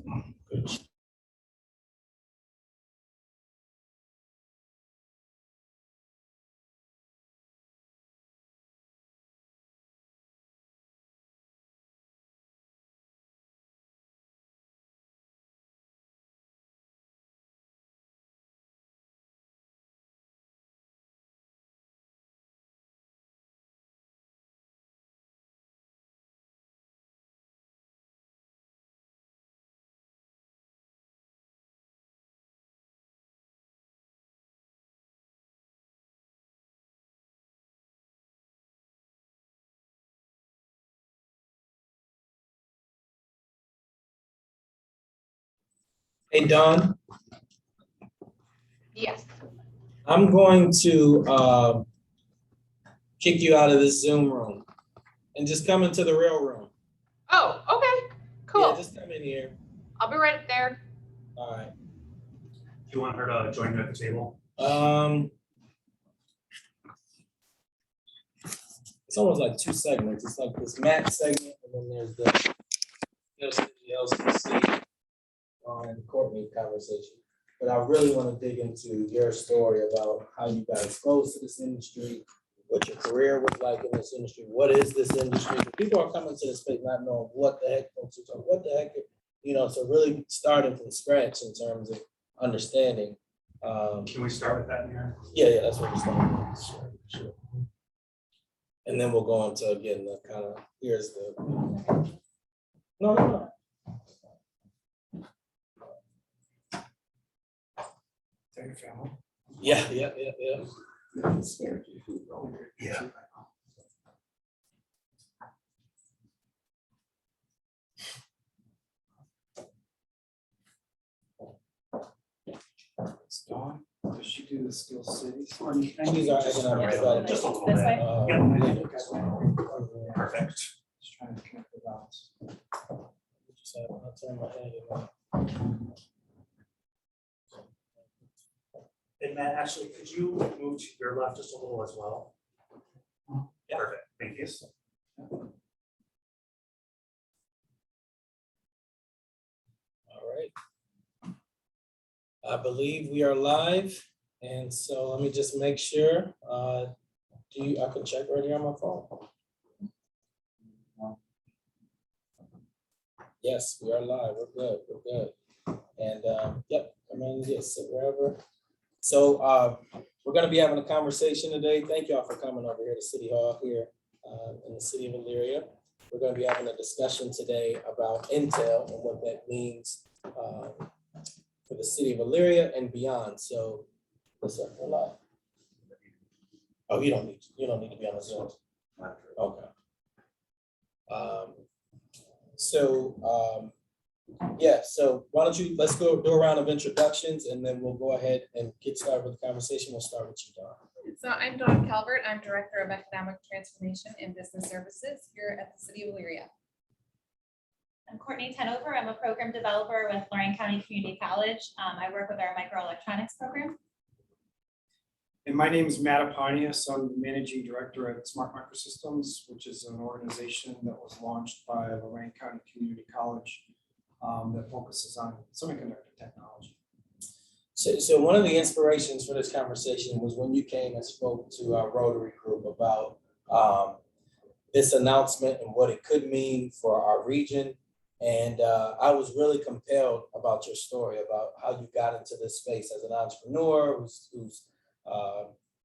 Good. Hey, Don, Yes. I'm going to kick you out of this Zoom room and just come into the real room. Oh, okay. Cool. Yeah, just come in here. I'll be right there. All right. Do you want her to join you at the table? It's almost like two segments. It's like this Matt segment, and then there's the LCCC and Courtney conversation. But I really want to dig into your story about how you got exposed to this industry, what your career was like in this industry, what is this industry? People are coming to this space not knowing what the heck, so really starting from scratch in terms of understanding. Can we start with that here? Yeah, that's what we're starting with. Sure. And then we'll go on to, again, the kind of, here's the, no. Take a family. Yeah. Yeah. It's Dawn. Does she do the skill cities? She's our economic development. Just a little This bit. way? Perfect. Just trying to connect the dots. I'll turn my head around. And Matt, actually, could you move to your left just a little as well? Yeah. Perfect, thank you. All right. I believe we are live, and so let me just make sure. I can check right here on my phone. Yes, we are live. We're good. And yep, come in, yes, sit wherever. So we're going to be having a conversation today. Thank you all for coming over here to City Hall here in the city of Elyria. We're going to be having a discussion today about Intel and what that means for the city of Elyria and beyond. So, listen, we're live. Oh, you don't need to be on the Zoom. Okay. So why don't you, let's go do a round of introductions and then we'll go ahead and get started with the conversation. We'll start with you, Dawn. So I'm Dawn Calvert. I'm Director of Economic Transformation and Business Services here at the City of Elyria. I'm Courtney Tenover. I'm a program developer with Lorain County Community College. I work with our microelectronics program. And my name is Matt Apanius. I'm the Managing Director at Smart Microsystems, which is an organization that was launched by Lorain County Community College that focuses on semiconductor technology. So one of the inspirations for this conversation was when you came and spoke to our Rotary group about this announcement and what it could mean for our region. And I was really compelled about your story about how you got into this space as an entrepreneur who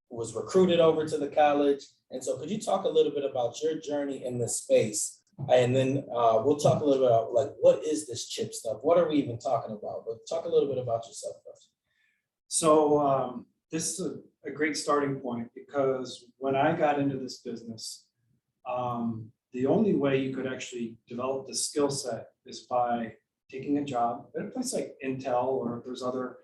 was recruited over to the college. And so could you talk a little bit about your journey in this space? And then we'll talk a little bit about like, what is this chip stuff? What are we even talking about? But talk a little bit about yourself first. So this is a great starting point because when I got into this business, the only way you could actually develop the skill set is by taking a job at a place like Intel, or there's other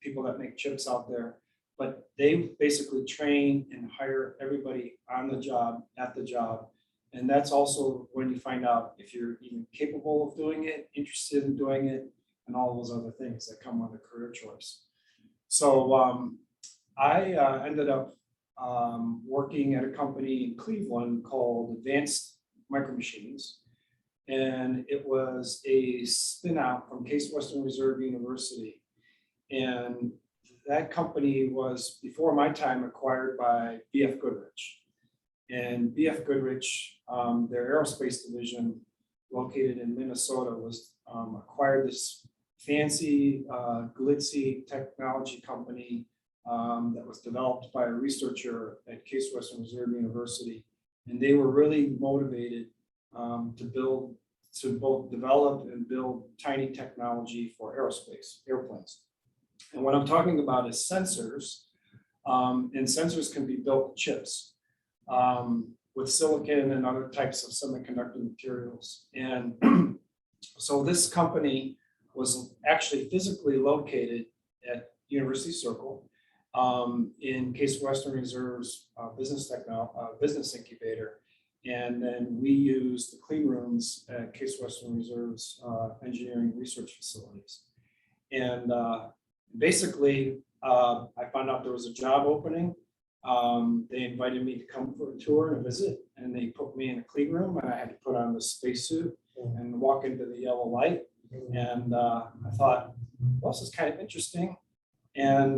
people that make chips out there, but they basically train and hire everybody on the job, at the job. And that's also when you find out if you're even capable of doing it, interested in doing it, and all those other things that come with a career choice. So I ended up working at a company in Cleveland called Advanced Micro Machines. And it was a spin out from Case Western Reserve University. And that company was, before my time, acquired by BF Goodrich. And BF Goodrich, their aerospace division located in Minnesota, was acquired this fancy, glitzy technology company that was developed by a researcher at Case Western Reserve University. And they were really motivated to both develop and build tiny technology for aerospace, airplanes. And what I'm talking about is sensors, and sensors can be built with chips with silicon and other types of semiconductor materials. And so this company was actually physically located at University Circle in Case Western Reserve's business incubator. And then we used the clean rooms at Case Western Reserve's engineering research facilities. And basically, I found out there was a job opening. They invited me to come for a tour and a visit, and they put me in a clean room, and I had to put on the spacesuit and walk into the yellow light. And I thought, well, this is kind of interesting. And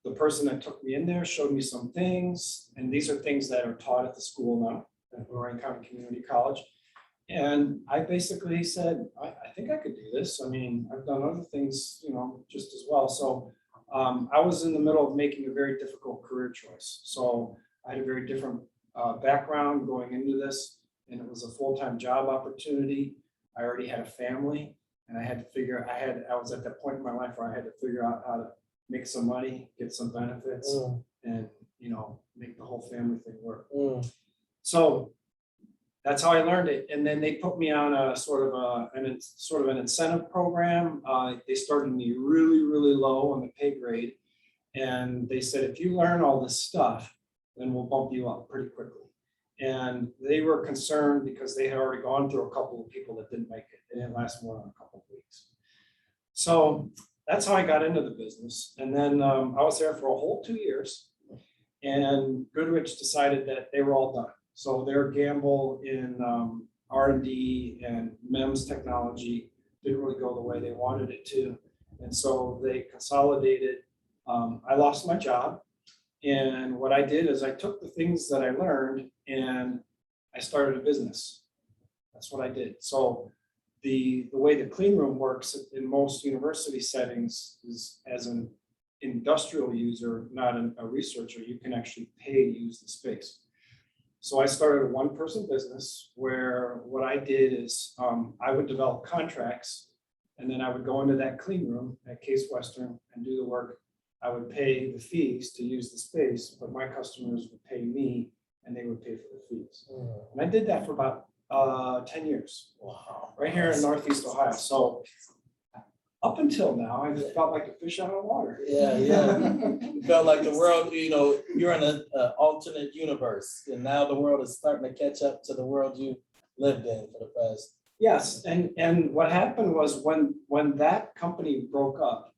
the person that took me in there showed me some things, and these are things that are taught at the school now at Lorraine County Community College. And I basically said, I think I could do this. I mean, I've done other things, just as well. So I was in the middle of making a very difficult career choice. So I had a very different background going into this, and it was a full-time job opportunity. I already had a family, and I had to figure, I was at that point in my life where I had to figure out how to make some money, get some benefits, and, make the whole family thing work. So that's how I learned it. And then they put me on a sort of an incentive program. They started me really, really low on the pay grade. And they said, if you learn all this stuff, then we'll bump you up pretty quickly. And they were concerned because they had already gone through a couple of people that didn't make it. It didn't last more than a couple of weeks. So that's how I got into the business. And then I was there for a whole 2 years. And Goodrich decided that they were all done. So their gamble in R&D and MEMS technology didn't really go the way they wanted it to. And so they consolidated. I lost my job. And what I did is I took the things that I learned and I started a business. That's what I did. So the way the clean room works in most university settings is as an industrial user, not a researcher, you can actually pay to use the space. So I started a one-person business where what I did is I would develop contracts, and then I would go into that clean room at Case Western and do the work. I would pay the fees to use the space, but my customers would pay me and they would pay for the fees. And I did that for about 10 years. Wow. Right here in Northeast Ohio. So up until now, I just felt like a fish out of water. Yeah. You felt like the world, you're in an alternate universe, and now the world is starting to catch up to the world you lived in for the past. Yes, and what happened was when that company broke up,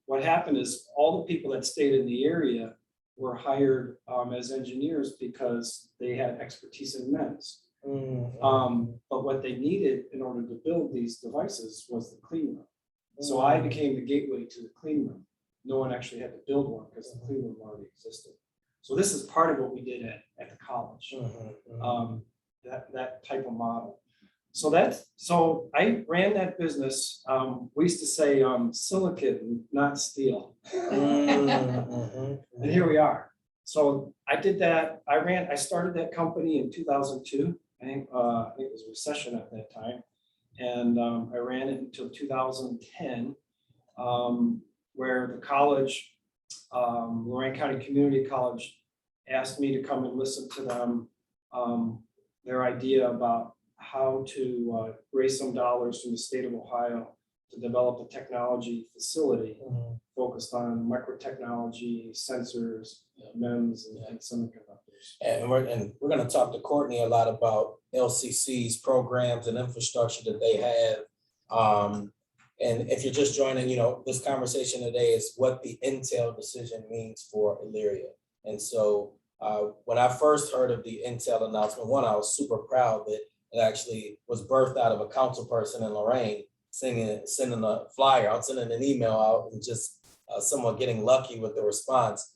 what happened is all the people that stayed in the area were hired as engineers because they had expertise in MEMS. But what they needed in order to build these devices was the clean room. So I became the gateway to the clean room. No one actually had to build one because the clean room already existed. So this is part of what we did at the college, that type of model. So I ran that business. We used to say silicon, not steel. And here we are. So I did that. I started that company in 2002. I think it was a recession at that time. And I ran it until 2010, where the college, Lorraine County Community College, asked me to come and listen to them, their idea about how to raise some dollars from the state of Ohio to develop a technology facility focused on microtechnology, sensors, MEMS, and semiconductors. And we're going to talk to Courtney a lot about LCC's programs and infrastructure that they have. And if you're just joining, this conversation today is what the Intel decision means for Elyria. And so when I first heard of the Intel announcement, I was super proud that It actually was birthed out of a council person in Lorraine sending a flyer out, sending an email out, and just somewhat getting lucky with the response.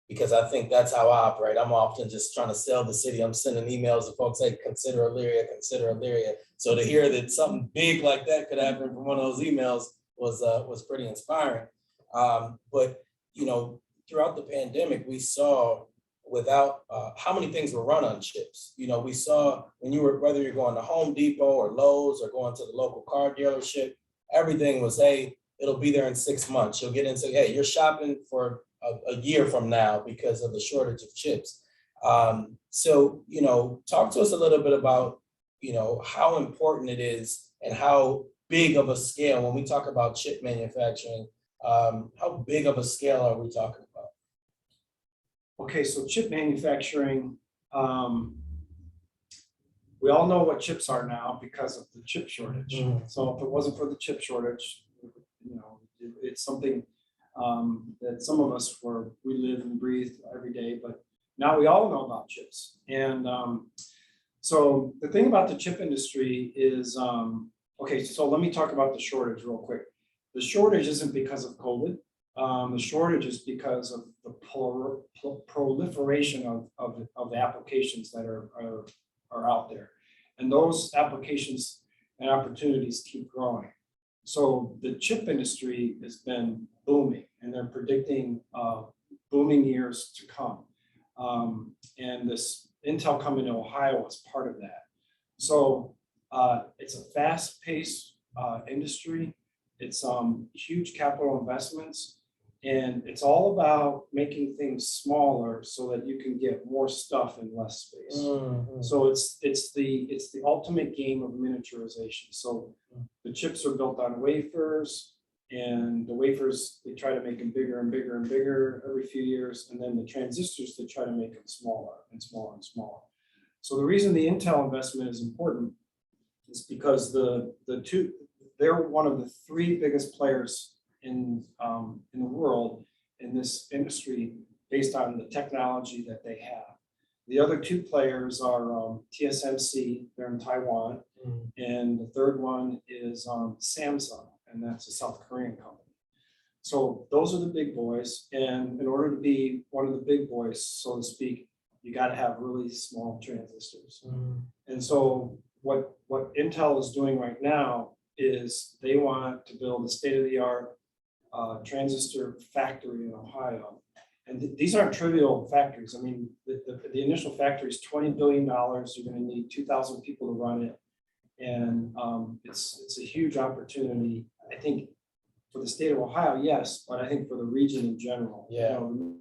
Because I think that's how I operate. I'm often just trying to sell the city. I'm sending emails to folks, hey, consider Elyria, consider Elyria. So to hear that something big like that could happen from one of those emails was pretty inspiring. But you know, throughout the pandemic, we saw without how many things were run on chips. You know, we saw when you were, whether you're going to Home Depot or Lowe's or going to the local car dealership, everything was, hey, it'll be there in 6 months. You'll get into, hey, you're shopping for a year from now because of the shortage of chips. So, you know, talk to us a little bit about, you know, how important it is and how big of a scale, when we talk about chip manufacturing, how big of a scale are we talking about? Okay, so chip manufacturing, we all know what chips are now because of the chip shortage. So if it wasn't for the chip shortage, you know, it's something that some of us we live and breathe every day, but now we all know about chips. And so the thing about the chip industry is, okay, so let me talk about the shortage real quick. The shortage isn't because of COVID. The shortage is because of the proliferation of the applications that are out there. And those applications and opportunities keep growing. So the chip industry has been booming, and they're predicting booming years to come. And this Intel coming to Ohio is part of that. So it's a fast-paced industry. It's huge capital investments, and it's all about making things smaller so that you can get more stuff in less space. So it's the ultimate game of miniaturization. So the chips are built on wafers, and the wafers, they try to make them bigger and bigger and bigger every few years, and then the transistors, they try to make them smaller and smaller and smaller. So the reason the Intel investment is important is because they're one of the 3 biggest players in the world in this industry based on the technology that they have. The other 2 players are TSMC, they're in Taiwan, and the third one is Samsung, and that's a South Korean company. So those are the big boys, and in order to be one of the big boys, so to speak, you got to have really small transistors. And so what Intel is doing right now is they want to build a state-of-the-art transistor factory in Ohio. And these aren't trivial factories. I mean, the initial factory is $20 billion. You're going to need 2,000 people to run it. And it's a huge opportunity, I think, for the state of Ohio, yes, but I think for the region in general. Yeah. You know,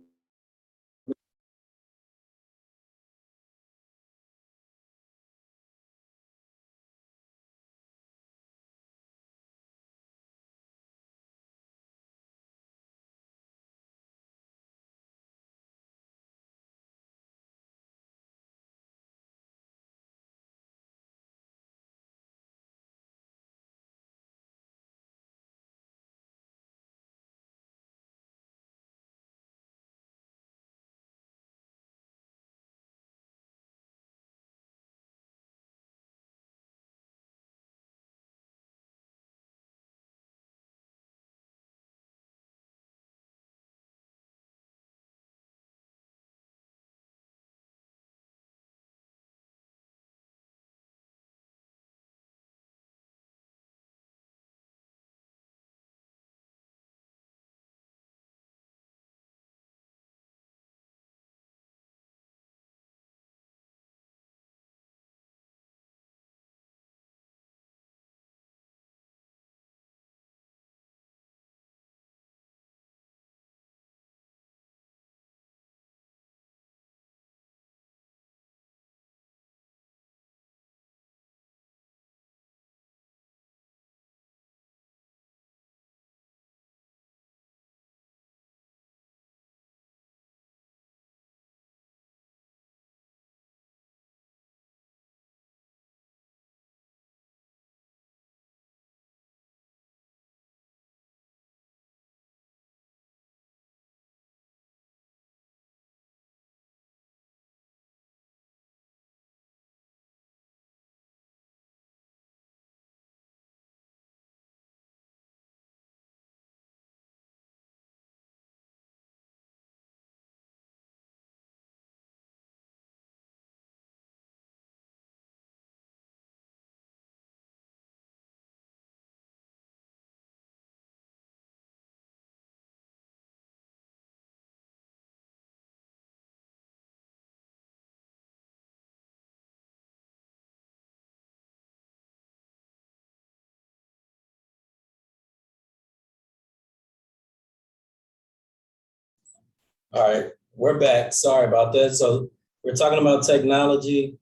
All right, we're back. Sorry about that. So we're talking about technology.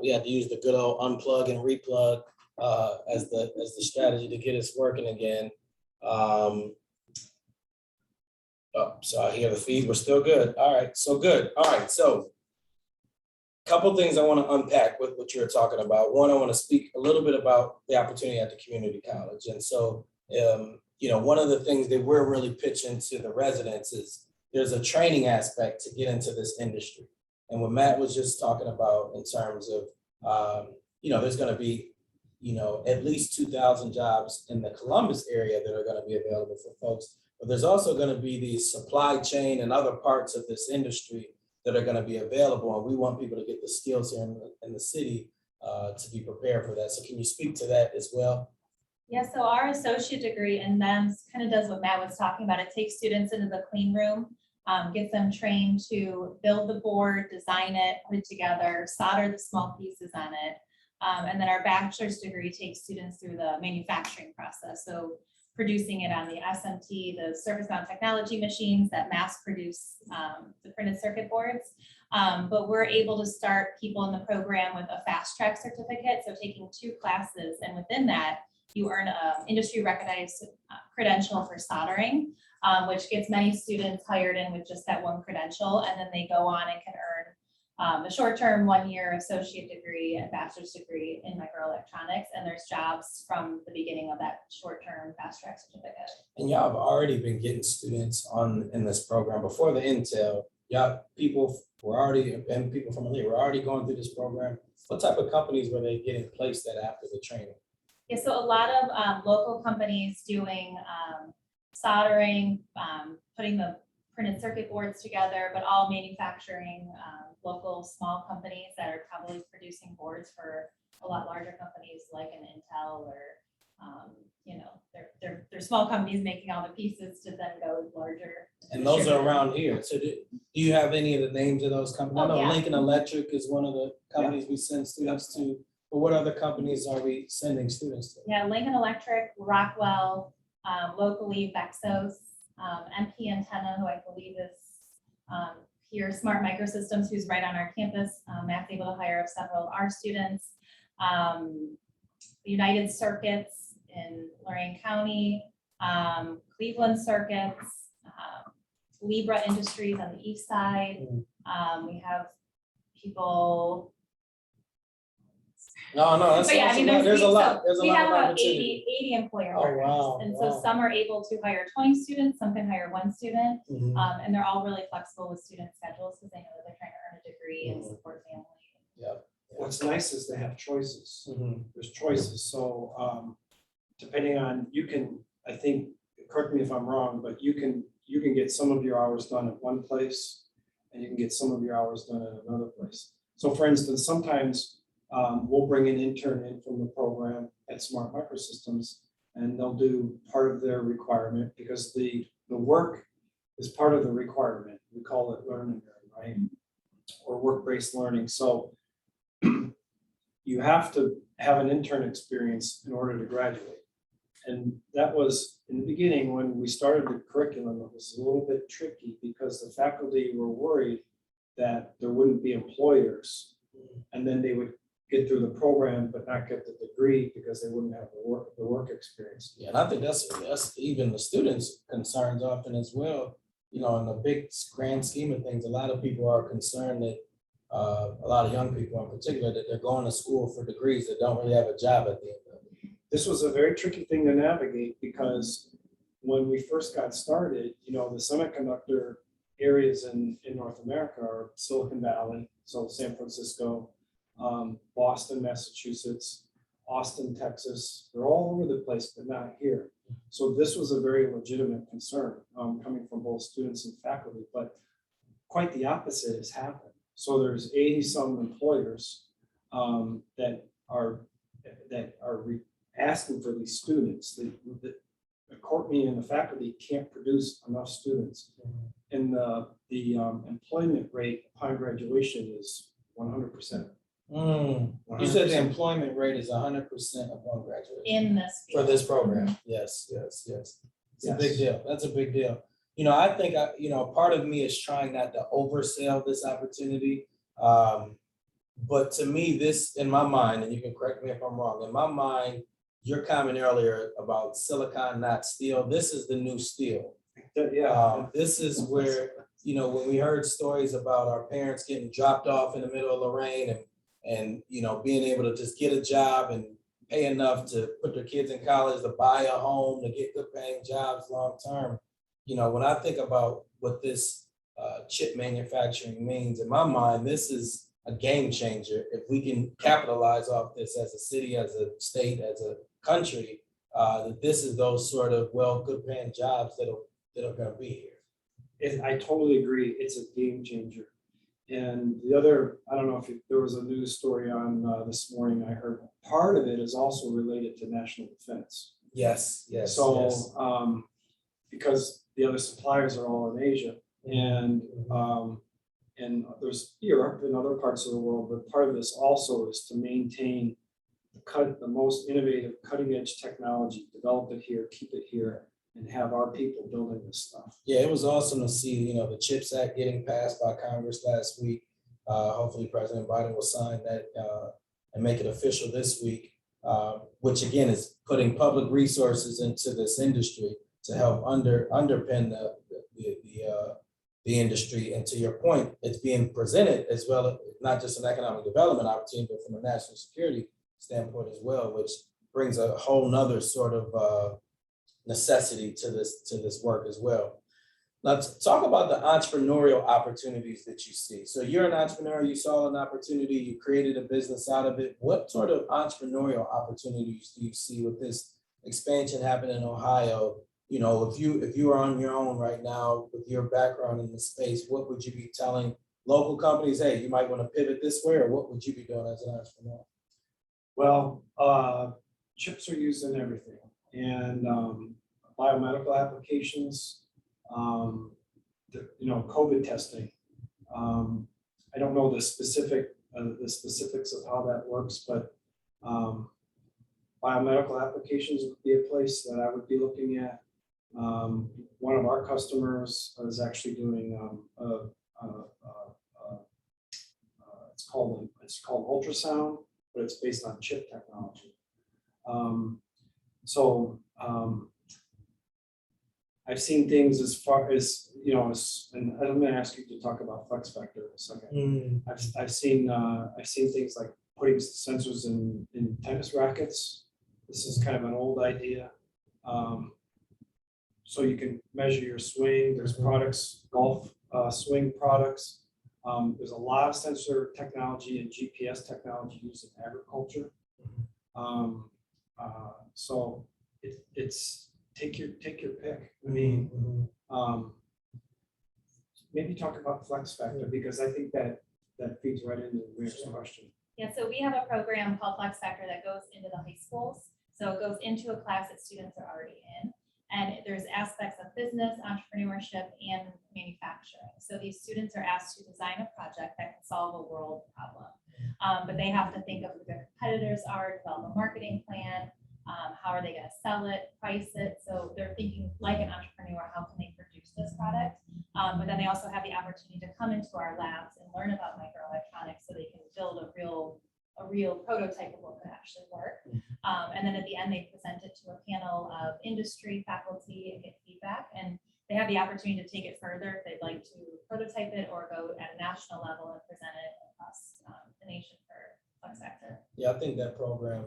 We had to use the good old unplug and replug as the strategy to get us working again. Oh, so I hear the feed. We're still good. All right, so good. All right, so couple things I want to unpack with what you're talking about. One, I want to speak a little bit about the opportunity at the community college. And so, one of the things that we're really pitching to the residents is there's a training aspect to get into this industry. And what Matt was just talking about in terms of, there's going to be, at least 2,000 jobs in the Columbus area that are going to be available for folks. But there's also going to be the supply chain and other parts of this industry that are going to be available. And we want people to get the skills here in the city to be prepared for that. So can you speak to that as well? Yeah, so our associate degree in MEMS kind of does what Matt was talking about. It takes students into the clean room, gets them trained to build the board, design it, put it together, solder the small pieces on it. And then our bachelor's degree takes students through the manufacturing process. So producing it on the SMT, the surface mount technology machines that mass produce the printed circuit boards. But we're able to start people in the program with a fast track certificate. So taking 2 classes, and within that, you earn an industry recognized credential for soldering, which gets many students hired in with just that one credential. And then they go on and can earn a short-term 1-year associate degree and bachelor's degree in microelectronics, and there's jobs from the beginning of that short-term fast track certificate. And y'all have already been getting students in this program before the Intel. Y'all people were already, and people from Elyria were already going through this program. What type of companies were they getting placed at after the training? Yeah, so a lot of local companies doing soldering, putting the printed circuit boards together, but all manufacturing, local small companies that are probably producing boards for a lot larger companies like an Intel or, they're small companies making all the pieces to then go larger. And those are around here. So do you have any of the names of those companies? I know yeah. Lincoln Electric is one of the companies we send students to, but what other companies are we sending students to? Yeah, Lincoln Electric, Rockwell, locally Vexos, MP Antenna, who I believe is here, Smart Microsystems, who's right on our campus. Matt's able to hire several of our students. United Circuits in Lorraine County, Cleveland Circuits, Libra Industries on the east side. We have people. No, that's But yeah, awesome. I mean, There's a lot. There's a we lot have of about opportunity. 80 employer Oh, partners. wow, And wow. so some are able to hire 20 students, some can hire 1 student. Mhm. And they're all really flexible with student schedules because they know that they're trying to earn a degree and support family. Yep. What's nice is they have choices. Mhm. There's choices. So depending on, I think, correct me if I'm wrong, but you can get some of your hours done at one place and you can get some of your hours done at another place. So for instance, sometimes we'll bring an intern in from the program at Smart Microsystems and they'll do part of their requirement because the work is part of the requirement. We call it learning, right? Or work-based learning. So you have to have an intern experience in order to graduate. And that was in the beginning when we started the curriculum, it was a little bit tricky because the faculty were worried that there wouldn't be employers. And then they would get through the program, but not get the degree because they wouldn't have the work experience. Yeah, and I think that's even the students' concerns often as well. In the big grand scheme of things, a lot of people are concerned that a lot of young people in particular, that they're going to school for degrees that don't really have a job at the end of it. This was a very tricky thing to navigate because when we first got started, the semiconductor areas in North America are Silicon Valley, so San Francisco, Boston, Massachusetts, Austin, Texas, they're all over the place, but not here. So this was a very legitimate concern coming from both students and faculty, but quite the opposite has happened. So there's 80 some employers that are asking for these students. Courtney and the faculty can't produce enough students. And the employment rate upon graduation is 100%. You said the employment rate is 100% upon graduation In this for field. this program. Yes. It's a big deal. That's a big deal. I think, part of me is trying not to oversell this opportunity. But to me, this, in my mind, and you can correct me if I'm wrong, in my mind, your comment earlier about silicon, not steel, this is the new steel. This is where, when we heard stories about our parents getting dropped off in the middle of the rain and being able to just get a job and pay enough to put their kids in college, to buy a home, to get good paying jobs long term. When I think about what this chip manufacturing means, in my mind, this is a game changer. If we can capitalize off this as a city, as a state, as a country, that this is those sort of, good paying jobs that are gonna be here. I totally agree. It's a game changer. And the other, I don't know if there was a news story on this morning, I heard part of it is also related to national defense. Yes. So, because the other suppliers are all in Asia and there's Europe and other parts of the world, but part of this also is to maintain the most innovative cutting edge technology, develop it here, keep it here, and have our people building this stuff. Yeah, it was awesome to see, the CHIPS Act getting passed by Congress last week. Hopefully President Biden will sign that and make it official this week, which again is putting public resources into this industry to help underpin the industry. And to your point, it's being presented as well, not just an economic development opportunity, but from a national security standpoint as well, which brings a whole nother sort of necessity to this work as well. Now, talk about the entrepreneurial opportunities that you see. So you're an entrepreneur, you saw an opportunity, you created a business out of it. What sort of entrepreneurial opportunities do you see with this expansion happening in Ohio? If you are on your own right now with your background in the space, what would you be telling local companies? Hey, you might want to pivot this way, or what would you be doing as an entrepreneur? Well, chips are used in everything, and biomedical applications, COVID testing. I don't know the specifics of how that works, but biomedical applications would be a place that I would be looking at. One of our customers is actually doing it's called ultrasound, but it's based on chip technology. I've seen things as far as, and I'm going to ask you to talk about flex factor in a second. I've seen things like putting sensors in tennis rackets. This is kind of an old idea. So you can measure your swing. There's products, golf swing products. There's a lot of sensor technology and GPS technology used in agriculture. So it's take your pick. I mean, maybe talk about flex factor, because I think that feeds right into the next question. Yeah, so we have a program called Flex Factor that goes into the high schools. So it goes into a class that students are already in. And there's aspects of business, entrepreneurship, and manufacturing. So these students are asked to design a project that can solve a world problem. But they have to think of who their competitors are, develop a marketing plan, how are they going to sell it, price it. So they're thinking like an entrepreneur, how can they produce this product? But then they also have the opportunity to come into our labs and learn about microelectronics so they can build a real prototype of what could actually work. And then at the end, they present it to a panel of industry, faculty, and get feedback. And they have the opportunity to take it further if they'd like to prototype it or go at a national level and present it across the nation for Flex Factor. Yeah, I think that program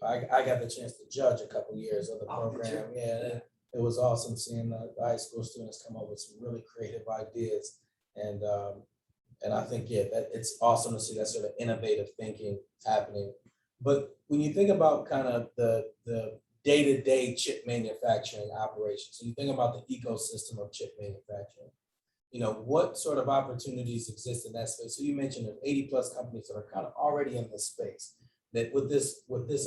I got the chance to judge a couple years of the program. Yeah, it was awesome seeing the high school students come up with some really creative ideas. And I think, that it's awesome to see that sort of innovative thinking happening. But when you think about kind of the day-to-day chip manufacturing operation, so you think about the ecosystem of chip manufacturing, what sort of opportunities exist in that space? So you mentioned there's 80 plus companies that are kind of already in this space. That with this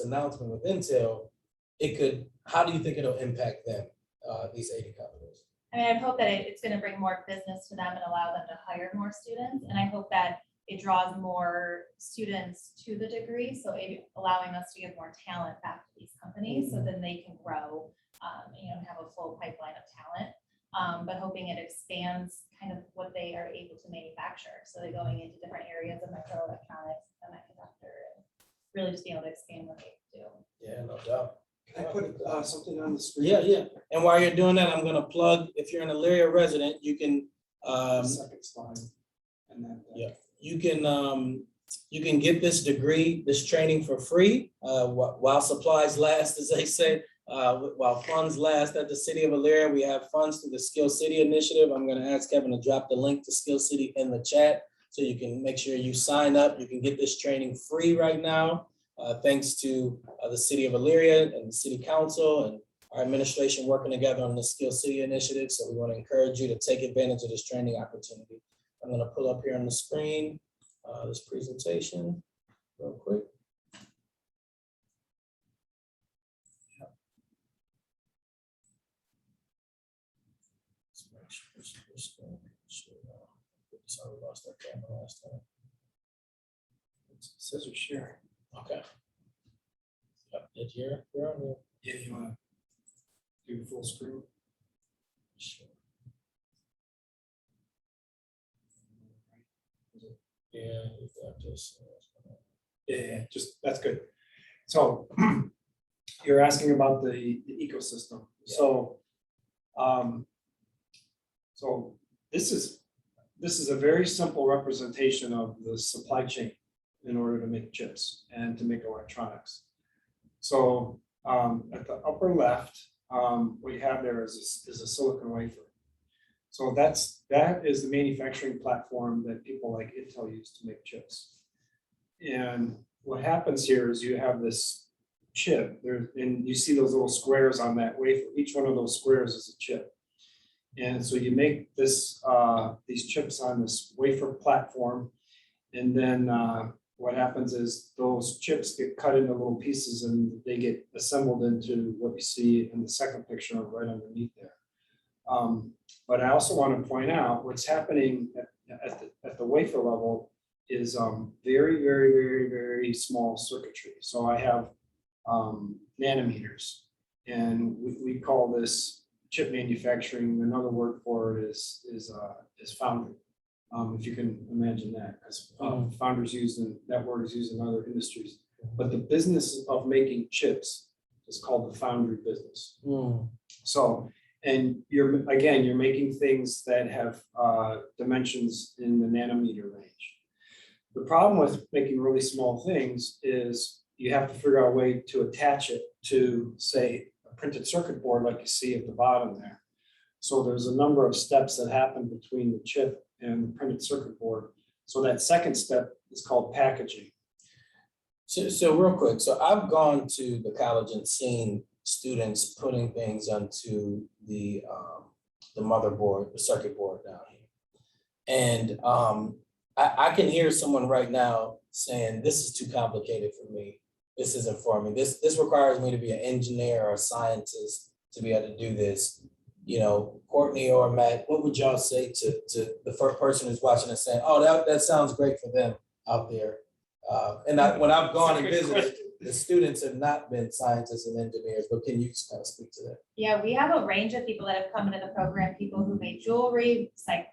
announcement with Intel, how do you think it'll impact them, these 80 companies? I mean, I hope that it's going to bring more business to them and allow them to hire more students. And I hope that it draws more students to the degree. So allowing us to give more talent back to these companies so then they can grow, and have a full pipeline of talent. but hoping it expands kind of what they are able to manufacture. So they're going into different areas of microelectronics, semiconductor, and really just being able to expand what they do. Yeah, no doubt. Can I put something on the screen? Yeah. And while you're doing that, I'm gonna plug, if you're an Elyria resident, you can, The second slide. And then. Yeah. You can get this degree, this training for free, while supplies last, as they say. While funds last at the city of Elyria, we have funds through the Skill City Initiative. I'm gonna ask Kevin to drop the link to Skill City in the chat, so you can make sure you sign up. You can get this training free right now, thanks to the city of Elyria and the city council and our administration working together on the Skill City Initiative. So we want to encourage you to take advantage of this training opportunity. I'm gonna pull up here on the screen this presentation real quick. Sorry, we lost our camera last time. It says you're sharing. Okay. Yep, did you're on there? Yeah, you wanna do the full screen? Sure. Yeah, we've got this. Yeah, just, that's good. So you're asking about the ecosystem. Yeah. So this is a very simple representation of the supply chain in order to make chips and to make electronics. So at the upper left, what you have there is a silicon wafer. So that is the manufacturing platform that people like Intel use to make chips. And what happens here is you have this chip there, and you see those little squares on that wafer. Each one of those squares is a chip. And so you make this these chips on this wafer platform, and then what happens is those chips get cut into little pieces and they get assembled into what you see in the second picture right underneath there. But I also want to point out what's happening at the wafer level is very, very, very, very small circuitry. So I have nanometers, and we call this chip manufacturing. Another word for it is foundry. If you can imagine that, because founders that word is used in other industries. But the business of making chips is called the foundry business. So, and you're making things that have dimensions in the nanometer range. The problem with making really small things is you have to figure out a way to attach it to, say, a printed circuit board like you see at the bottom there. So there's a number of steps that happen between the chip and the printed circuit board. So that second step is called packaging. So real quick, so I've gone to the college and seen students putting things onto the motherboard, the circuit board down here. And I can hear someone right now saying, this is too complicated for me. This isn't for me. This requires me to be an engineer or a scientist to be able to do this. You know, Courtney or Matt, what would y'all say to the first person who's watching and saying, oh, that sounds great for them out there? When I've gone and visited, the students have not been scientists and engineers, but can you just kind of speak to that? Yeah, we have a range of people that have come into the program, people who made jewelry,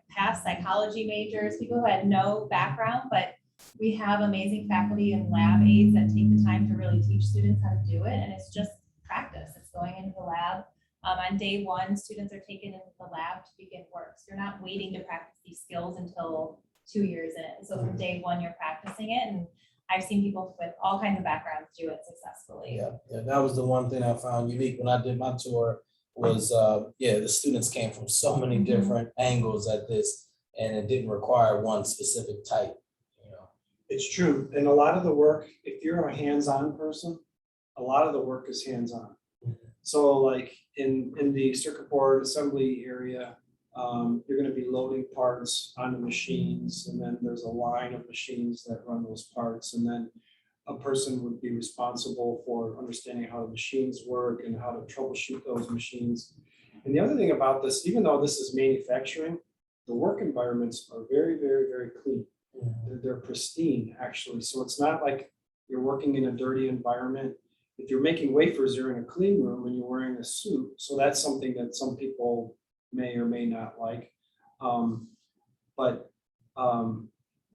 past psychology majors, people who had no background, but we have amazing faculty and lab aides that take the time to really teach students how to do it. And it's just practice. It's going into the lab. On day one, students are taken into the lab to begin work. So you're not waiting to practice these skills until 2 years in. So from day one, you're practicing it. And I've seen people with all kinds of backgrounds do it successfully. Yeah, that was the one thing I found unique when I did my tour was, the students came from so many different angles at this, and it didn't require one specific type, you know. It's true. And a lot of the work, if you're a hands-on person, a lot of the work is hands-on. So like in the circuit board assembly area, you're going to be loading parts on the machines, and then there's a line of machines that run those parts, and then a person would be responsible for understanding how the machines work and how to troubleshoot those machines. And the other thing about this, even though this is manufacturing, the work environments are very, very, very clean. They're pristine, actually. So it's not like you're working in a dirty environment. If you're making wafers, you're in a clean room and you're wearing a suit. So that's something that some people may or may not like. But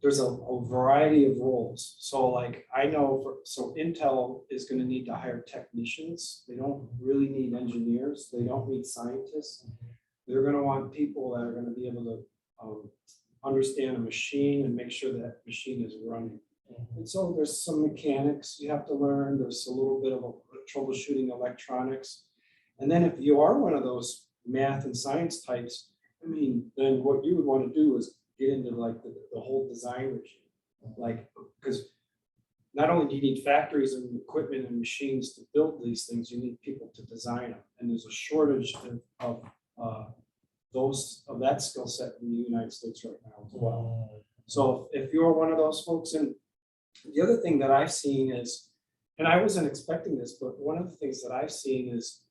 there's a variety of roles. So like I know, so Intel is going to need to hire technicians. They don't really need engineers. They don't need scientists. They're going to want people that are going to be able to understand a machine and make sure that machine is running. And so there's some mechanics you have to learn. There's a little bit of troubleshooting electronics. And then if you are one of those math and science types, I mean, then what you would want to do is get into like the whole design regime. Like, because not only do you need factories and equipment and machines to build these things, you need people to design them. And there's a shortage of that skill set in the United States right now as well. So if you're one of those folks, and the other thing that I've seen is, and I wasn't expecting this, but one of the things that I've seen is,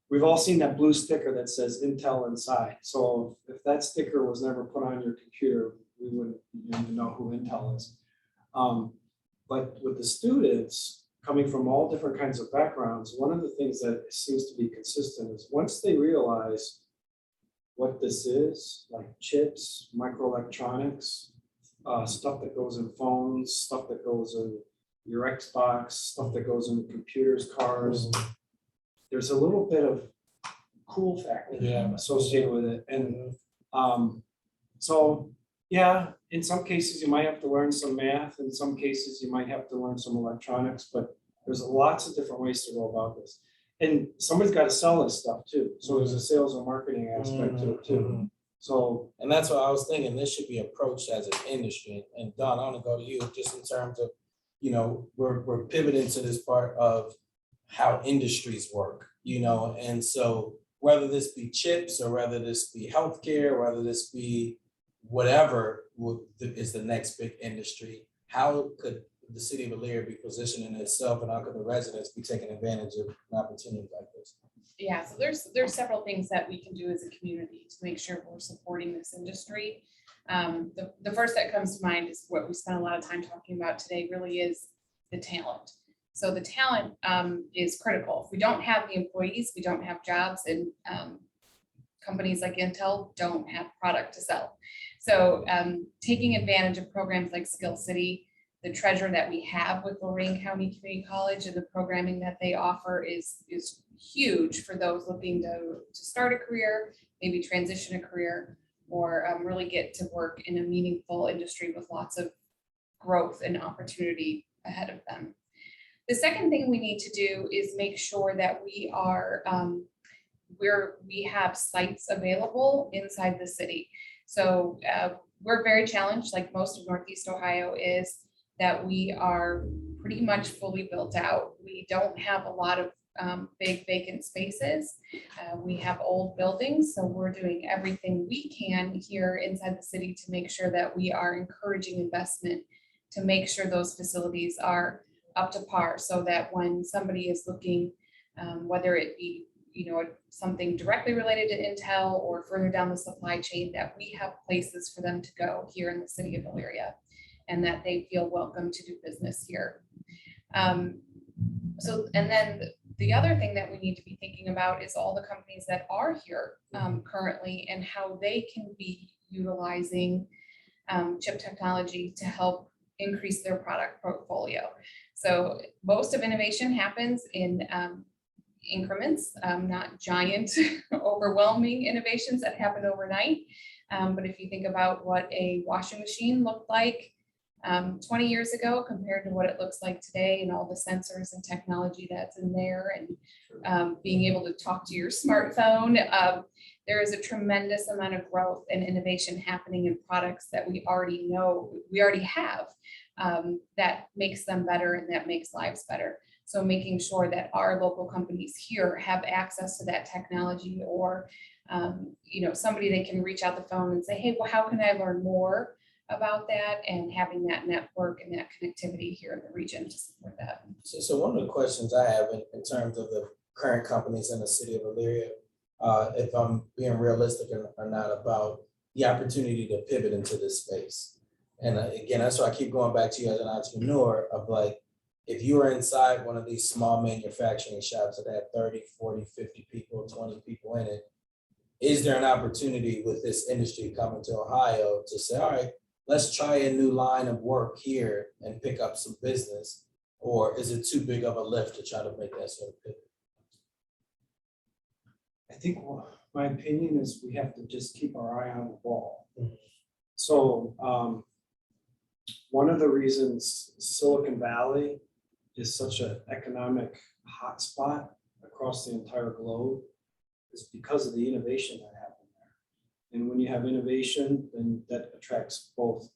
we've all seen that blue sticker that says Intel inside. So if that sticker was never put on your computer, we wouldn't even know who Intel is. But with the students coming from all different kinds of backgrounds, one of the things that seems to be consistent is once they realize what this is, like chips, microelectronics, stuff that goes in phones, stuff that goes in your Xbox, stuff that goes in computers, cars, there's a little bit of cool factor associated with it. And so, yeah, in some cases you might have to learn some math. In some cases you might have to learn some electronics, but there's lots of different ways to go about this. And somebody's got to sell this stuff too. So there's a sales and marketing aspect to it too. So, and that's what I was thinking, this should be approached as an industry. And Don, I want to go to you just in terms of, you know, we're pivoting to this part of how industries work, you know, and so whether this be chips or whether this be healthcare, whether this be whatever is the next big industry, how could the city of Elyria be positioning itself, and how could the residents be taking advantage of an opportunity like this? Yeah, so there's several things that we can do as a community to make sure we're supporting this industry. The first that comes to mind is what we spent a lot of time talking about today, really is the talent. So the talent is critical. If we don't have the employees, we don't have jobs, and companies like Intel don't have product to sell. So taking advantage of programs like Skill City, the treasure that we have with Lorain County Community College and the programming that they offer is huge for those looking to start a career, maybe transition a career, or really get to work in a meaningful industry with lots of growth and opportunity ahead of them. The second thing we need to do is make sure that we are we have sites available inside the city. So we're very challenged, like most of Northeast Ohio is, that we are pretty much fully built out. We don't have a lot of big vacant spaces. We have old buildings, so we're doing everything we can here inside the city to make sure that we are encouraging investment to make sure those facilities are up to par, so that when somebody is looking, whether it be, you know, something directly related to Intel or further down the supply chain, that we have places for them to go here in the city of Elyria, and that they feel welcome to do business here. So, and then the other thing that we need to be thinking about is all the companies that are here currently, and how they can be utilizing chip technology to help increase their product portfolio. So most of innovation happens in increments, not giant, overwhelming innovations that happen overnight. But if you think about what a washing machine looked like 20 years ago compared to what it looks like today, and all the sensors and technology that's in there, and being able to talk to your smartphone, there is a tremendous amount of growth and innovation happening in products that we already know, we already have, that makes them better and that makes lives better. So making sure that our local companies here have access to that technology, or you know, somebody they can reach out the phone and say, hey, well, how can I learn more about that, and having that network and that connectivity here in the region to support that. So one of the questions I have in terms of the current companies in the city of Elyria, if I'm being realistic or not, about the opportunity to pivot into this space. And again, that's why I keep going back to you as an entrepreneur of like, if you are inside one of these small manufacturing shops that have 30, 40, 50 people, 20 people in it, is there an opportunity with this industry coming to Ohio to say, all right, let's try a new line of work here and pick up some business? Or is it too big of a lift to try to make that sort of pivot? I think my opinion is we have to just keep our eye on the ball. Mhm. So one of the reasons Silicon Valley is such an economic hotspot across the entire globe is because of the innovation that happened there. And when you have innovation, then that attracts both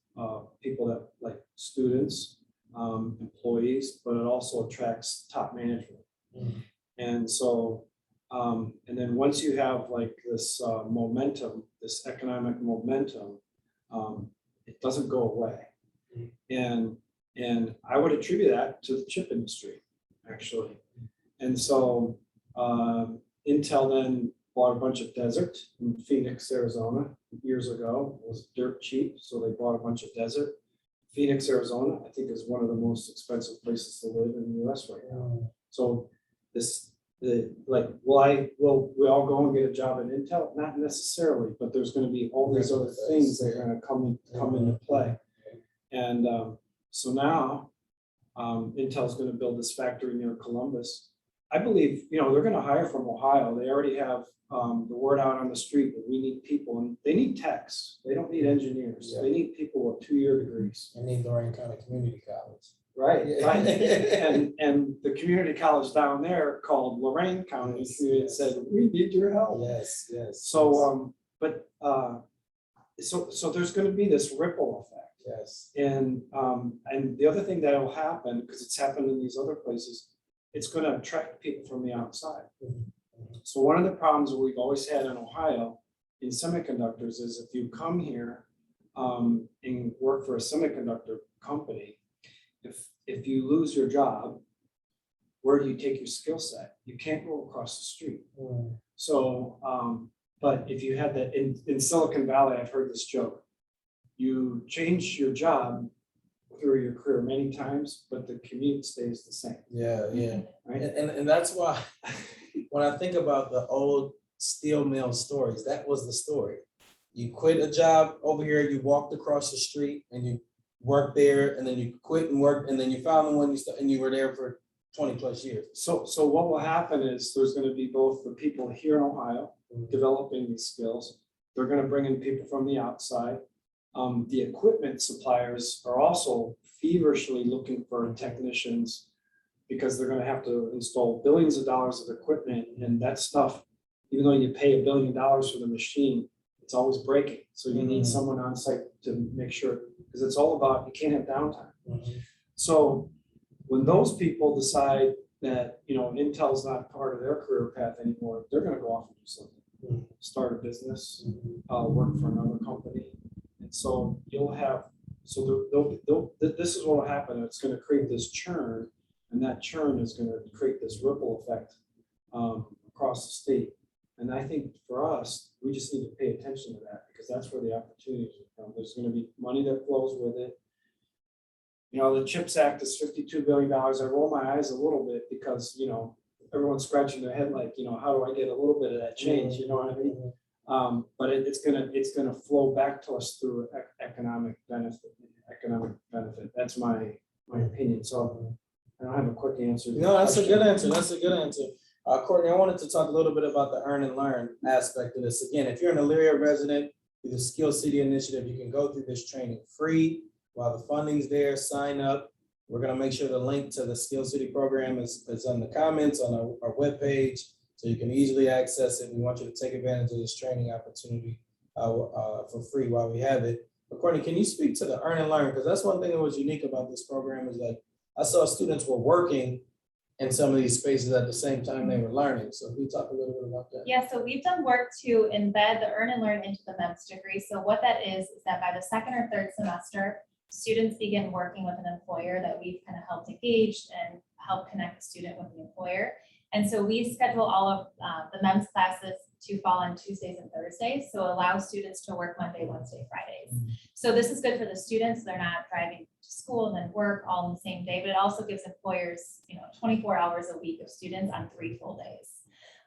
people that like students, employees, but it also attracts top management. Mhm. And so, and then once you have like this momentum, this economic momentum, it doesn't go away. And I would attribute that to the chip industry, actually. And so Intel then bought a bunch of desert in Phoenix, Arizona years ago. It was dirt cheap, so they bought a bunch of desert. Phoenix, Arizona, I think is one of the most expensive places to live in the US right now. So will we all go and get a job at Intel? Not necessarily, but there's going to be all these other things that are going to come into play. And so now Intel's going to build this factory near Columbus. I believe, they're going to hire from Ohio. They already have the word out on the street that we need people, and they need techs. They don't need engineers. Yeah. They need people with 2-year degrees. I need Lorraine County Community College. Right, Yeah. right. And the community college down there called Lorraine County Yes, Community yes. said, we need your help. Yes, yes. So, so there's going to be this ripple effect. yes. And the other thing that will happen, because it's happened in these other places, it's going to attract people from the outside. Mhm. So one of the problems that we've always had in Ohio in semiconductors is if you come here and work for a semiconductor company, if you lose your job, where do you take your skill set? You can't go across the street. Mm. So, but if you had that in Silicon Valley, I've heard this joke. You change your job through your career many times, but the commute stays the same. Yeah, yeah. Right? And that's why when I think about the old steel mill stories, that was the story. You quit a job over here, you walked across the street and you worked there, and then you quit and worked, and then you found the one and you were there for 20 plus years. So what will happen is there's going to be both the people here in Ohio developing these skills. They're going to bring in people from the outside. The equipment suppliers are also feverishly looking for technicians because they're going to have to install billions of dollars of equipment, and that stuff, even though you pay $1 billion for the machine, it's always breaking. So you need someone on site to make sure, because it's all about, you can't have downtime. Mhm. So when those people decide that, Intel's not part of their career path anymore, they're going to go off and do something, start a business, work for another company. And so you'll have, this is what will happen. It's going to create this churn, and that churn is going to create this ripple effect across the state. And I think for us, we just need to pay attention to that, because that's where the opportunities will come. There's going to be money that flows with it. The CHIPS Act is $52 billion. I roll my eyes a little bit because, everyone's scratching their head like, how do I get a little bit of that change? You know what I mean? But it's gonna flow back to us through economic benefit. That's my opinion. So I don't have a quick answer. No, that's a good answer. That's a good answer. Courtney, I wanted to talk a little bit about the earn and learn aspect of this. Again, if you're an Elyria resident through the Skill City Initiative, you can go through this training free while the funding's there. Sign up. We're going to make sure the link to the Skill City program is on the comments on our webpage, so you can easily access it. We want you to take advantage of this training opportunity for free while we have it. But Courtney, can you speak to the earn and learn? Because that's one thing that was unique about this program is like I saw students were working in some of these spaces at the same time they were learning. So can you talk a little bit about that? Yeah, so we've done work to embed the earn and learn into the MEMS degree. So what that is that by the second or third semester, students begin working with an employer that we've kind of helped engage and help connect the student with the employer. And so we schedule all of the MEMS classes to fall on Tuesdays and Thursdays. So allow students to work Monday, Wednesday, Fridays. So this is good for the students. They're not driving to school and then work all in the same day, but it also gives employers, 24 hours a week of students on 3 full days.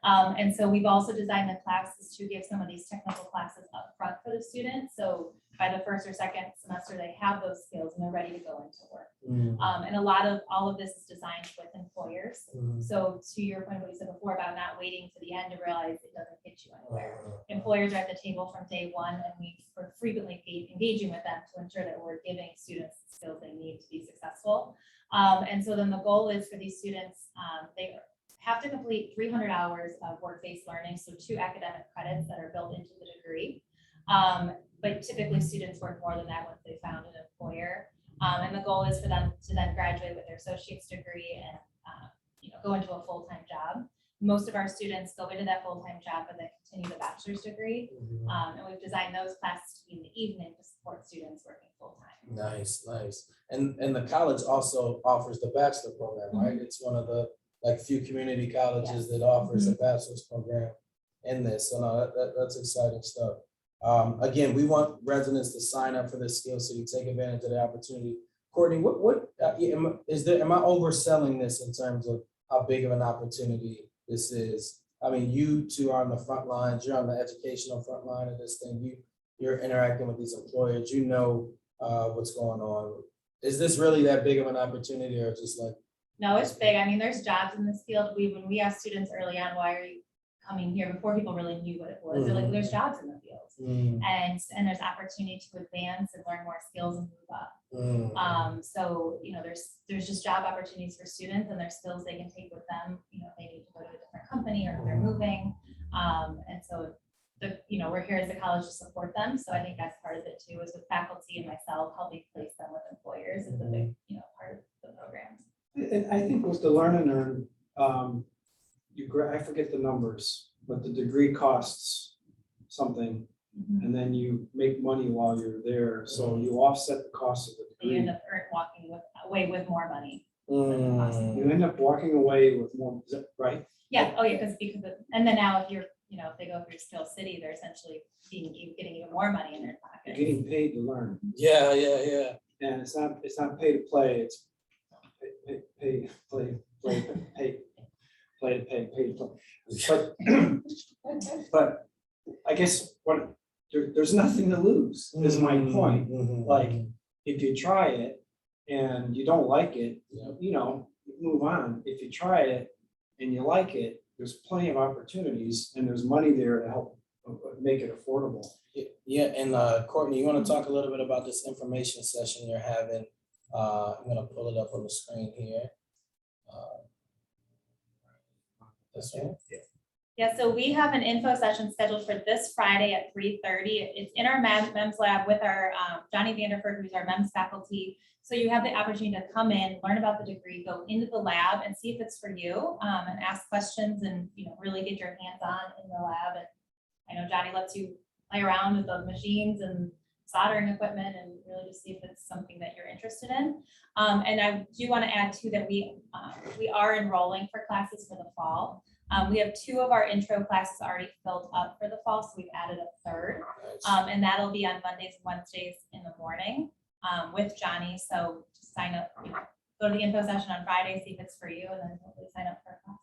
And so we've also designed the classes to give some of these technical classes up front for the students. So by the first or second semester, they have those skills and they're ready to go into work. And a lot of all of this is designed with employers. So to your point, what you said before about not waiting to the end to realize it doesn't get you anywhere. Employers are at the table from day one, and we're frequently engaging with them to ensure that we're giving students the skills they need to be successful. And so then the goal is for these students, they have to complete 300 hours of work-based learning, so 2 academic credits that are built into the degree. But typically students work more than that once they found an employer. And the goal is for them to then graduate with their associate's degree and go into a full-time job. Most of our students go into that full-time job and then continue the bachelor's degree. And we've designed those classes to be in the evening to support students working full-time. Nice, nice. And the college also offers the bachelor program, right? It's one of the few community colleges that offers a bachelor's program in this. So no, that's exciting stuff. Again, we want residents to sign up for this Skill City, take advantage of the opportunity. Courtney, am I overselling this in terms of how big of an opportunity this is? I mean, you two are on the front lines, you're on the educational front line of this thing. You're interacting with these employers, you know what's going on. Is this really that big of an opportunity, or just like? No, it's big. I mean, there's jobs in this field. When we asked students early on, why are you coming here, before people really knew what it was, they're like, there's jobs in the field. And there's opportunity to advance and learn more skills and move up. So, there's just job opportunities for students, and there's skills they can take with them. They need to go to a different company or if they're moving. And so we're here as a college to support them. So I think that's part of it too, is with faculty and myself helping place them with employers is a big, part of the programs. And I think with the Learn and Earn, I forget the numbers, but the degree costs something, and then you make money while you're there. So you offset the cost of the You degree. end up walking away with more money. You end up walking away with more, is that right? Yeah. Oh, yeah. Because and then now if if they go through Skill City, they're essentially getting even more money in their You're pocket. getting paid to learn. Yeah. And it's not pay to play, it's pay to play. But I guess there's nothing to lose, is my point. Like, if you try it and you don't like it, move on. If you try it and you like it, there's plenty of opportunities and there's money there to help make it affordable. Yeah, and Courtney, you want to talk a little bit about this information session you're having? I'm going to pull it up on the screen here. This one. Yeah, so we have an info session scheduled for this Friday at 3:30. It's in our MEMS lab with our Johnny Vanderford, who's our MEMS faculty. So you have the opportunity to come in, learn about the degree, go into the lab and see if it's for you, and ask questions and really get your hands on in the lab. And I know Johnny lets you play around with the machines and soldering equipment and really just see if it's something that you're interested in. And I do want to add too that we are enrolling for classes for the fall. We have 2 of our intro classes already filled up for the fall, so we've added a 3rd. And that'll be on Mondays and Wednesdays in the morning with Johnny. So just sign up, go to the info session on Friday, see if it's for you, and then hopefully sign up for a class.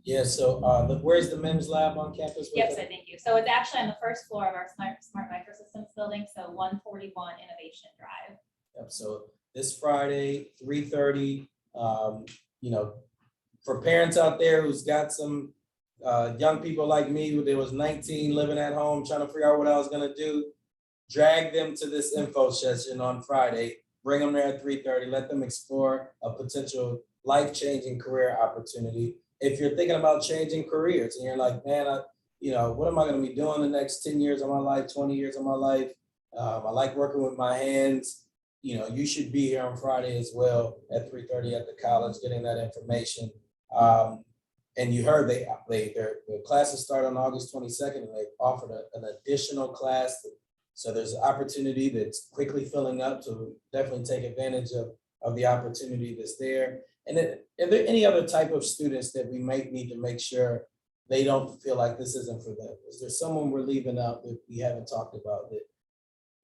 Yeah, so where's the MEMS lab on campus? Yep, so thank you. So it's actually on the first floor of our Smart Microsystems building, so 141 Innovation Drive. Yep, so this Friday, 3:30, for parents out there who's got some young people like me, who there was 19 living at home trying to figure out what I was gonna do, drag them to this info session on Friday, bring them there at 3:30, let them explore a potential life-changing career opportunity. If you're thinking about changing careers and you're like, man, what am I gonna be doing the next 10 years of my life, 20 years of my life? I like working with my hands. You should be here on Friday as well at 3:30 at the college, getting that information. And you heard their classes start on August 22nd, and they've offered an additional class. So there's an opportunity that's quickly filling up, so definitely take advantage of the opportunity that's there. And then, are there any other type of students that we might need to make sure they don't feel like this isn't for them? Is there someone we're leaving out that we haven't talked about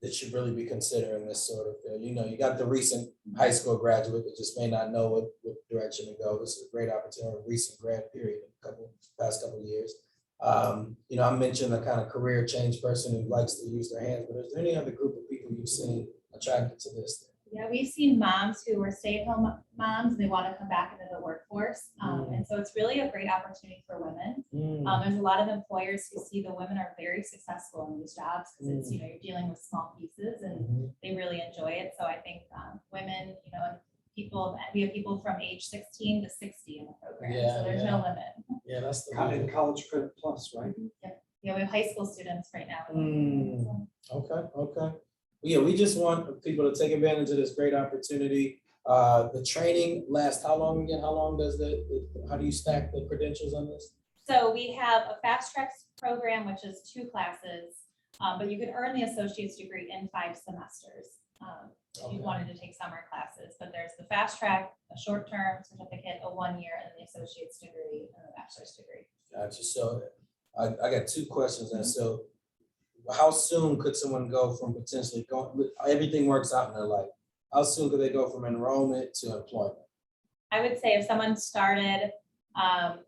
that should really be considering this sort of thing? You got the recent high school graduate that just may not know what direction to go. This is a great opportunity, recent grad period. past couple of years. You know, I mentioned a kind of career change person who likes to use their hands, but is there any other group of people you've seen attracted to this? Yeah, we've seen moms who are stay-at-home moms, they want to come back into the workforce. And so it's really a great opportunity for women. There's a lot of employers who see the women are very successful in these jobs because it's, you know, you're dealing with small pieces and they really enjoy it. So I think women, you know, and people, we have people from age 16 to 60 in the program. Yeah, So there's no limit. Yeah, that's the In College Credit Plus, right? Yeah, we have high school students right now. Okay. Yeah, we just want people to take advantage of this great opportunity. The training lasts how long again? How long does how do you stack the credentials on this? So we have a fast track program, which is 2 classes, but you can earn the associate's degree in 5 semesters. If you wanted to take summer classes, but there's the fast track, a short-term certificate, a 1-year, and the associate's degree and the bachelor's degree. Gotcha. So I got 2 questions. And so how soon could someone go from potentially going, everything works out in their life? How soon could they go from enrollment to employment? I would say if someone started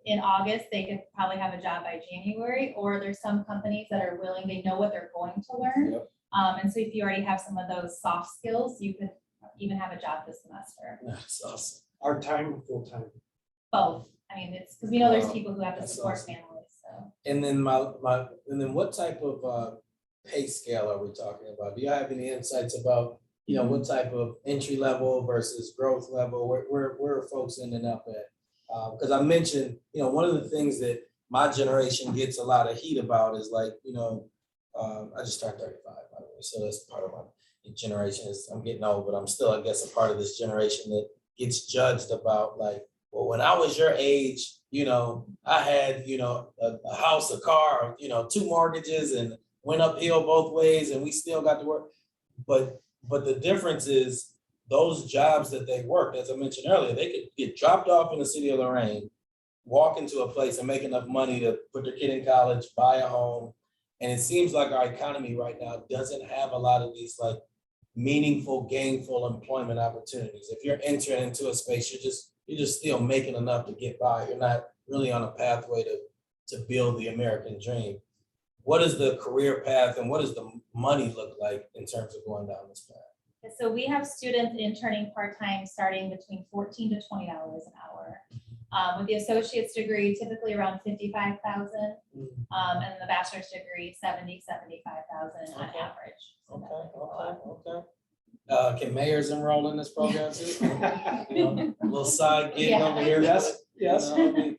in August, they could probably have a job by January, or there's some companies that are willing, they know what they're going to learn. Yep. And so if you already have some of those soft skills, you could even have a job this semester. That's awesome. Part-time, full-time. Both. I mean, it's because we know there's Wow, people who have to that's support awesome. families, so. And then what type of pay scale are we talking about? Do you have any insights about, you know, what type of entry level versus growth level? Where are folks ending up at? Because I mentioned, you know, one of the things that my generation gets a lot of heat about is like, you know, I just turned 35, by the way, so that's part of my generation. Is I'm getting old, but I'm still, I guess, a part of this generation that gets judged about like, well, when I was your age, you know, I had, you know, a house, a car, you know, 2 mortgages and went uphill both ways and we still got to work. But the difference is those jobs that they worked, as I mentioned earlier, they could get dropped off in the city of Lorraine, walk into a place and make enough money to put their kid in college, buy a home. And it seems like our economy right now doesn't have a lot of these like meaningful, gainful employment opportunities. If you're entering into a space, you're just still making enough to get by. You're not really on a pathway to build the American dream. What is the career path and what does the money look like in terms of going down this path? So we have students interning part-time starting between $14 to $20 an hour. With the associate's degree, typically around 55,000, and the bachelor's degree, 75,000 on Okay. average. Okay. Can mayors enroll in this program too? You know, a little side gig Yeah. over here. Yes. You know, I mean,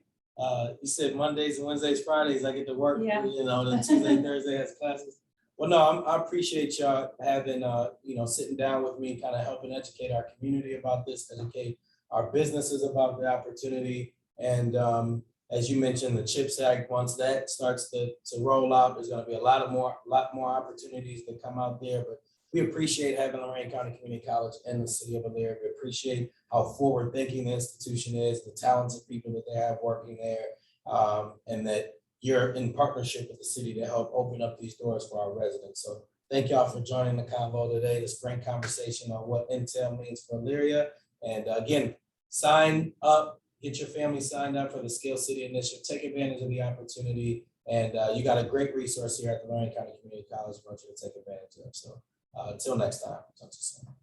you said Mondays and Wednesdays, Fridays, I get to work, Yeah. you know, then Tuesday, Thursday has classes. Well, no, I appreciate y'all having, you know, sitting down with me, kind of helping educate our community about this, educate our businesses about the opportunity. And as you mentioned, the CHIPS Act, once that starts to roll out, there's gonna be a lot more opportunities that come out there. But we appreciate having Lorraine County Community College and the city of Elyria. We appreciate how forward-thinking the institution is, the talented people that they have working there, and that you're in partnership with the city to help open up these doors for our residents. So thank y'all for joining the convo today, this frank conversation on what Intel means for Elyria. And again, sign up, get your family signed up for the Scale City Initiative, take advantage of the opportunity. And you got a great resource here at the Lorraine County Community College. I want you to take advantage of. So until next time, talk to you soon.